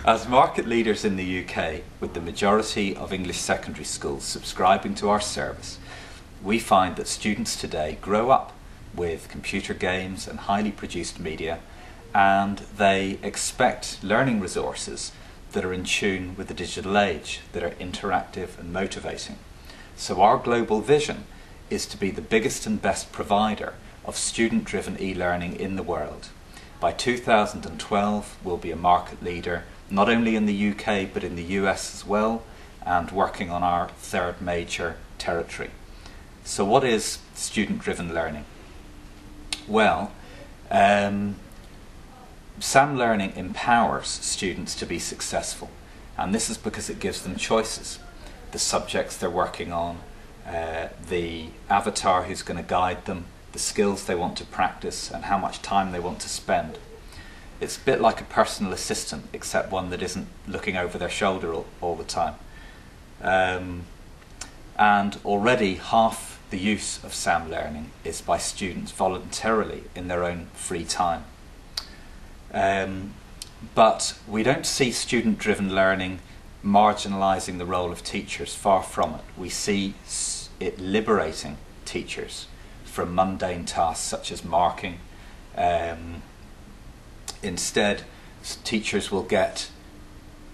As market leaders in the UK, with the majority of English secondary schools subscribing to our service, we find that students today grow up with computer games and highly produced media, and they expect learning resources that are in tune with the digital age, that are interactive and motivating. So our global vision is to be the biggest and best provider of student-driven e-learning in the world. By 2012, we'll be a market leader not only in the UK but in the US as well, and working on our third major territory. So what is student-driven learning? Well, SAM Learning empowers students to be successful, and this is because it gives them choices. The subjects they're working on, the avatar who's going to guide them, the skills they want to practice, and how much time they want to spend. It's a bit like a personal assistant, except one that isn't looking over their shoulder all the time. And already half the use of SAM Learning is by students voluntarily in their own free time. But we don't see student-driven learning marginalising the role of teachers, far from it. We see it liberating teachers from mundane tasks such as marking. Instead, teachers will get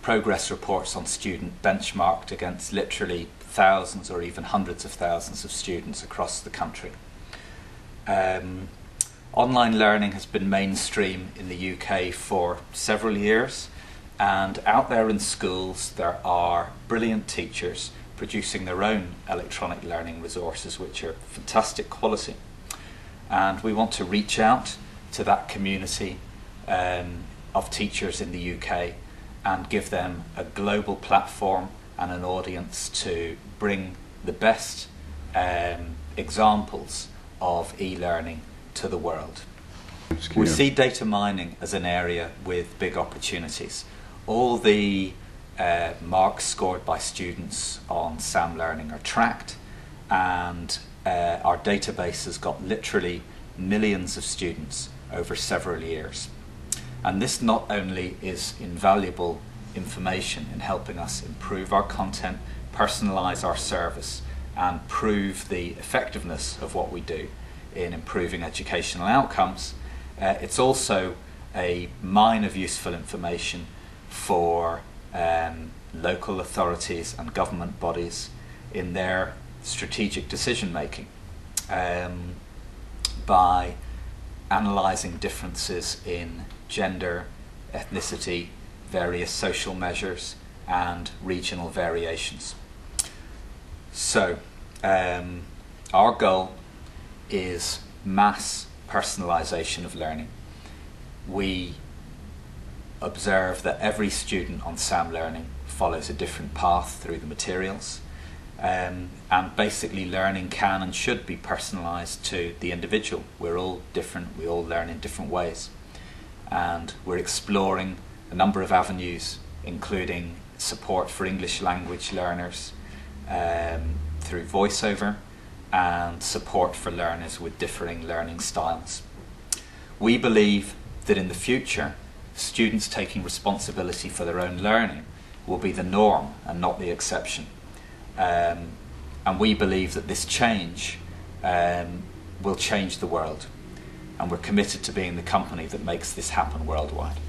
progress reports on student benchmarked against literally thousands or even hundreds of thousands of students across the country. Online learning has been mainstream in the UK for several years, and out there in schools there are brilliant teachers producing their own electronic learning resources which are fantastic quality. And we want to reach out to that community of teachers in the UK and give them a global platform and an audience to bring the best examples of e-learning to the world. We see data mining as an area with big opportunities. All the marks scored by students on SAM Learning are tracked, and our database has got literally millions of students over several years. And this not only is invaluable information in helping us improve our content, personalise our service, and prove the effectiveness of what we do in improving educational outcomes, it's also a mine of useful information for local authorities and government bodies in their strategic decision making, by analysing differences in gender, ethnicity, various social measures and regional variations. So our goal is mass personalisation of learning. We observe that every student on SAM Learning follows a different path through the materials, and basically learning can and should be personalised to the individual. We're all different, we all learn in different ways, and we're exploring a number of avenues, including support for English language learners through voiceover, and support for learners with differing learning styles. We believe that in the future, students taking responsibility for their own learning will be the norm and not the exception. And we believe that this change will change the world, and we're committed to being the company that makes this happen worldwide.